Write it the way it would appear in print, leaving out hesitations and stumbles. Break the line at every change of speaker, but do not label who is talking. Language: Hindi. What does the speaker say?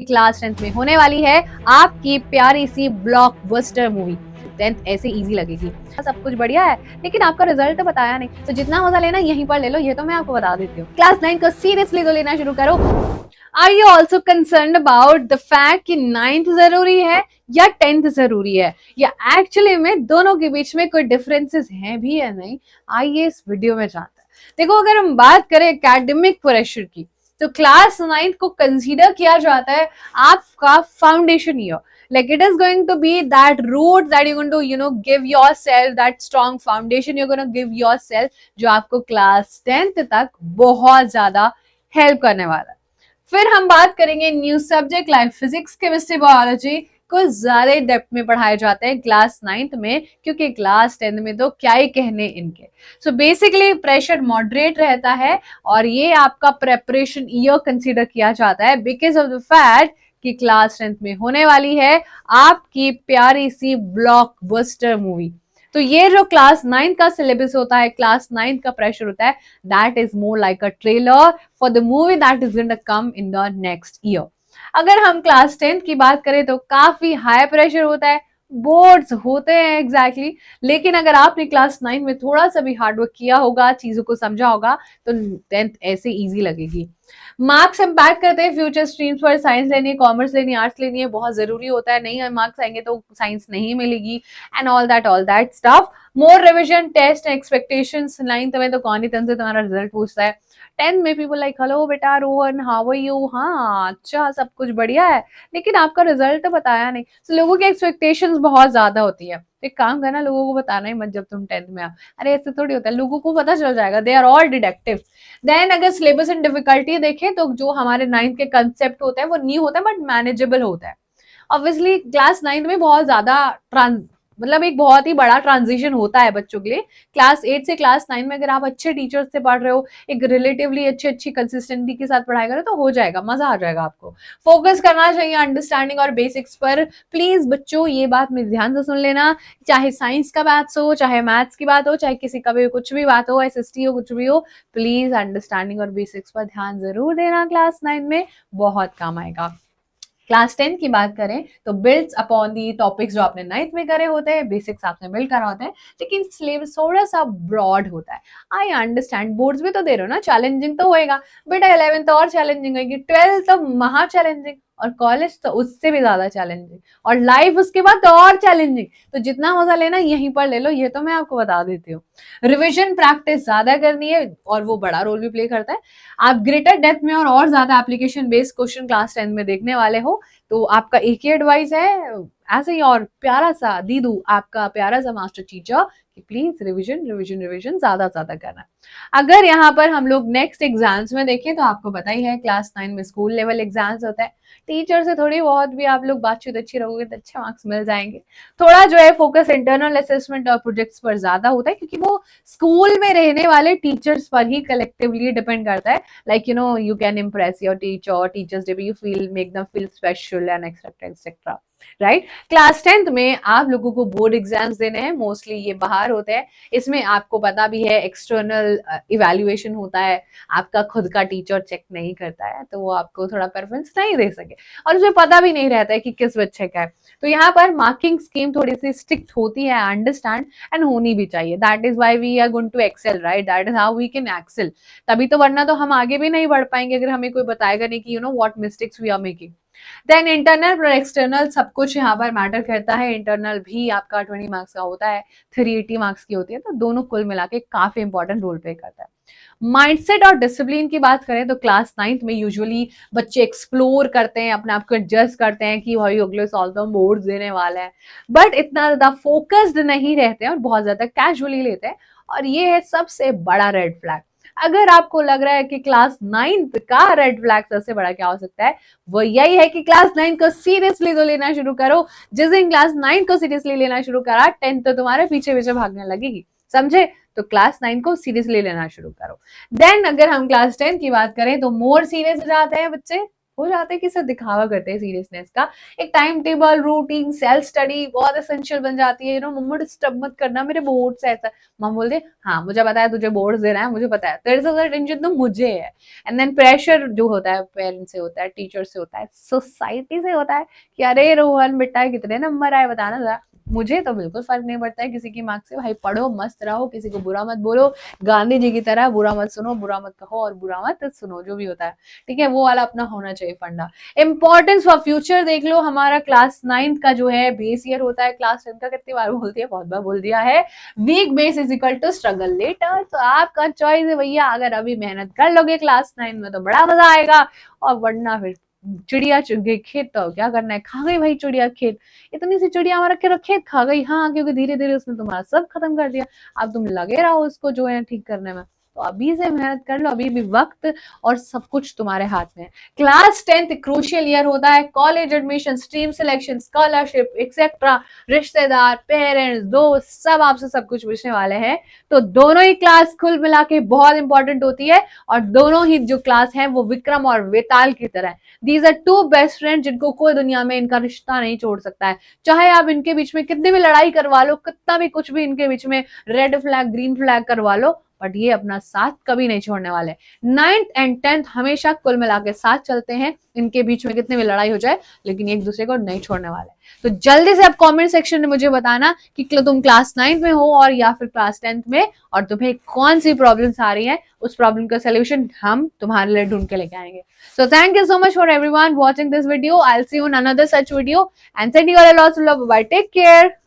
क्लास 10th में होने वाली है आपकी प्यारी सी ब्लॉकबस्टर मूवी। 10th ऐसे इजी लगेगी, सब कुछ बढ़िया है, लेकिन आपका रिजल्ट तो बताया नहीं, तो जितना मजा लेना यहीं पर ले लो, ये तो मैं आपको बता देती हूँ। क्लास 9 को सीरियसली तो लेना शुरू करो। Are you also concern about the fact कि 9th जरूरी है या 10th जरूरी है, या एक्चुअली में दोनों के बीच में कोई डिफरेंसेस हैं भी या नहीं, आइए इस वीडियो में जानते हैं। देखो, अगर हम बात करें एकेडमिक प्रेशर की, तो क्लास 9th को कंसीडर किया जाता है आपका foundation year. Like it is going to be that root that you're going to give yourself, that strong foundation you're going to give yourself, जो आपको क्लास 10th तक बहुत ज्यादा हेल्प करने वाला है। फिर हम बात करेंगे new subject like physics, chemistry, biology को ज्यादा डेप्थ में पढ़ाए जाते हैं क्लास 9th में, क्योंकि क्लास 10th में तो क्या ही कहने इनके। सो बेसिकली प्रेशर मॉडरेट रहता है और ये आपका प्रेपरेशन ईयर कंसीडर किया जाता है बिकॉज ऑफ द फैक्ट कि क्लास 10th में होने वाली है आपकी प्यारी सी ब्लॉकबस्टर मूवी। तो ये जो क्लास 9 का सिलेबस होता है, क्लास 9 का प्रेशर होता है, that is more like a trailer for the movie that is going to come in the next year. अगर हम क्लास 10th की बात करें तो काफी हाई प्रेशर होता है, बोर्ड्स होते हैं एग्जैक्टली, लेकिन अगर आपने क्लास 9 में थोड़ा सा भी हार्डवर्क किया होगा, चीजों को समझा होगा, तो 10th ऐसे इजी लगेगी। मार्क्स हम बात करते हैं फ्यूचर स्ट्रीम्स पर, साइंस लेनी है, कॉमर्स लेनी है, आर्ट्स लेनी है, बहुत जरूरी होता है, नहीं मार्क्स आएंगे तो साइंस नहीं मिलेगी and all that stuff. More revision, test, expectations. 9th में तो कौन ही 10th से तुम्हारा रिजल्ट पूछता है। 10th में पीपल लाइक हेलो बेटा रोहन, हाउ आर यू, हाँ अच्छा सब कुछ बढ़िया है, लेकिन आपका रिजल्ट तो बताया नहीं। तो लोगों की एक्सपेक्टेशंस बहुत ज्यादा होती है। एक काम करना, लोगों को बताना ही मत जब तुम 10th में आओ। अरे ऐसे थोड़ी होता है, लोगों को पता चल जाएगा, they are all deductive. Then अगर सिलेबस एंड डिफिकल्टी देखें तो जो हमारे 9th के कंसेप्ट होते हैं वो न्यू होता है बट मैनेजेबल होता है। ऑब्वियसली क्लास 9th में बहुत ज्यादा मतलब एक बहुत ही बड़ा ट्रांजिशन होता है बच्चों के लिए। क्लास 8 से क्लास 9 में अगर आप अच्छे टीचर्स से पढ़ रहे हो, एक रिलेटिवली अच्छी कंसिस्टेंसी के साथ पढ़ाई करो, तो हो जाएगा, मजा आ जाएगा आपको। फोकस करना चाहिए अंडरस्टैंडिंग और बेसिक्स पर। प्लीज बच्चों ये बात मेरे ध्यान से सुन लेना, चाहे साइंस का बात हो, चाहे मैथ्स की बात हो, चाहे किसी का भी कुछ भी बात हो, SST हो, कुछ भी हो, प्लीज अंडरस्टैंडिंग और बेसिक्स पर ध्यान जरूर देना, क्लास 9 में बहुत काम आएगा। क्लास 10 की बात करें तो बिल्ड्स अपॉन दी टॉपिक्स जो आपने 9th में करे होते हैं, बेसिक्स आपने बिल्ड करा होता है, लेकिन सिलेबस थोड़ा सा ब्रॉड होता है। आई अंडरस्टैंड, बोर्ड्स भी तो दे रहे हो ना, चैलेंजिंग तो होएगा बेटा, 11th और चैलेंजिंग होगी, 12th तो महा चैलेंजिंग, और कॉलेज तो उससे भी ज्यादा चैलेंजिंग, और लाइफ उसके बाद तो और चैलेंजिंग। तो जितना मजा लेना यहीं पर ले लो, ये तो मैं आपको बता देती हूँ। रिविजन प्रैक्टिस ज्यादा करनी है और वो बड़ा रोल भी प्ले करता है। आप ग्रेटर डेप्थ में और ज्यादा एप्लीकेशन बेस्ड क्वेश्चन क्लास 10 में देखने वाले हो, तो आपका एक ही एडवाइस है ऐसे ही और प्यारा सा दीदू, आपका प्यारा सा मास्टर टीचर, कि प्लीज रिवीजन रिवीजन रिवीजन ज्यादा करना। अगर यहाँ पर हम लोग नेक्स्ट एग्जाम्स में देखें तो आपको पता ही है क्लास 9 में स्कूल लेवल एग्जाम्स होता है। टीचर से थोड़ी बहुत भी आप लोग बातचीत अच्छी रहोगे तो अच्छे मार्क्स मिल जाएंगे। थोड़ा जो है फोकस इंटरनल असेसमेंट और प्रोजेक्ट्स पर ज्यादा होता है, क्योंकि वो स्कूल में रहने वाले टीचर्स पर ही कलेक्टिवली डिपेंड करता है। Like you can impress your teacher, teachers day you feel make them feel special and etcetera right. Class 10th में आप लोगों को बोर्ड एग्जाम्स देने हैं, मोस्टली ये बाहर होते हैं। इसमें आपको पता भी है एक्सटर्नल इवैल्यूएशन होता है, आपका खुद का टीचर चेक नहीं करता है, तो वो आपको थोड़ा प्रेफरेंस नहीं दे सके, और उसमें पता भी नहीं रहता है कि किस बच्चे का है। तो यहाँ पर मार्किंग स्कीम थोड़ी सी स्ट्रिक्ट होती है, अंडरस्टैंड, एंड होनी भी चाहिए। That is why we are going to excel, right, that is how we can excel. तभी तो, वरना तो हम आगे भी नहीं बढ़ पाएंगे अगर हमें कोई बताएगा नहीं कि what mistakes we are making. Then internal और एक्सटर्नल सब कुछ यहाँ पर मैटर करता है। इंटरनल भी आपका 20 मार्क्स का होता है, 380 मार्क्स की होती है, तो दोनों कुल मिला के काफी इंपॉर्टेंट रोल प्ले करता है। माइंडसेट और डिसिप्लिन की बात करें तो क्लास 9th में यूजुअली बच्चे एक्सप्लोर करते हैं, अपने आप को एडजस्ट करते हैं कि भाई अगले साल तो हम बोर्ड्स देने वाले हैं, बट इतना ज्यादा फोकस्ड नहीं रहते हैं और बहुत ज्यादा कैजुअली लेते हैं, और ये है सबसे बड़ा रेड फ्लैग। अगर आपको लग रहा है कि क्लास 9th का रेड फ्लैग सबसे बड़ा क्या हो सकता है, वो यही है कि क्लास 9 को सीरियसली तो लेना शुरू करो। जिस दिन क्लास 9 को सीरियसली लेना शुरू करा, 10th तो तुम्हारे पीछे पीछे भागने लगेगी, समझे। तो क्लास 9 को सीरियसली लेना शुरू करो। देन अगर हम क्लास 10 की बात करें तो मोर सीरियस हो जाते हैं बच्चे, हो जाते हैं कि सिर्फ दिखावा करते हैं सीरियसनेस का। एक time table, routine, self study बहुत एसेंशियल बन जाती है। मम्मा डिस्टर्ब मत करना, मेरे बोर्ड्स है ऐसा। मम बोलते हाँ मुझे पता है तुझे बोर्ड्स देना है, मुझे पता है, तेरे से ज्यादा टेंशन तो मुझे है। एंड देन प्रेशर जो होता है पेरेंट्स से होता है, टीचर से होता है, सोसाइटी से होता है कि अरे रोहन बेटा कितने नंबर आए बताना जरा। मुझे तो बिल्कुल फर्क नहीं पड़ता है किसी की मार्क्स से, भाई पढ़ो मस्त रहो, किसी को बुरा मत बोलो, गांधी जी की तरह बुरा मत सुनो, बुरा मत कहो और बुरा मत सुनो, जो भी होता है ठीक है वो वाला अपना होना चाहिए फंडा। इंपॉर्टेंस फॉर फ्यूचर देख लो, हमारा क्लास 9 का जो है बेस ईयर होता है, क्लास 10 का कितनी बार बोलती है, बहुत बार बोल दिया है, weak base is equal to struggle later. तो आपका चॉइस है भैया, अगर अभी मेहनत कर लोगे क्लास 9 में तो बड़ा मजा आएगा, और वरना फिर चिड़िया चुग गई खेत तो क्या करना है, खा गई भाई चिड़िया खेत, इतनी सी चिड़िया हमारा के खेत खा गई, हाँ क्योंकि धीरे धीरे उसने तुम्हारा सब खत्म कर दिया, अब तुम लगे रहो उसको जो है ठीक करने में। तो अभी से मेहनत कर लो, अभी भी वक्त और सब कुछ तुम्हारे हाथ में है। क्लास 10th क्रूशियल ईयर होता है, college admission, stream selection, scholarship etcetera, रिश्तेदार, पेरेंट्स, दोस्त सब आपसे सब कुछ पूछने वाले हैं। तो दोनों ही क्लास कुल मिला के बहुत इंपॉर्टेंट होती है, और दोनों ही जो क्लास है वो विक्रम और वेताल की तरह है। These are two best friend जिनको कोई दुनिया में इनका रिश्ता नहीं छोड़ सकता है, चाहे आप इनके बीच में कितनी भी लड़ाई करवा लो, कितना भी कुछ भी इनके बीच में रेड फ्लैग ग्रीन फ्लैग करवा लो, बट ये अपना साथ कभी नहीं छोड़ने वाले। 9th एंड 10th हमेशा कुल मिला के साथ चलते हैं, इनके बीच में कितनी भी लड़ाई हो जाए लेकिन एक दूसरे को नहीं छोड़ने वाले। तो जल्दी से आप कमेंट सेक्शन में मुझे बताना कि तुम क्लास 9th में हो और या फिर क्लास 10th में, और तुम्हें कौन सी प्रॉब्लम्स आ रही है, उस प्रॉब्लम का सोल्यूशन हम तुम्हारे लिए ढूंढ के लेके आएंगे। So thank you so much for everyone watching this video. I'll see you in another such video and send you all a lot of love. Bye. Take care.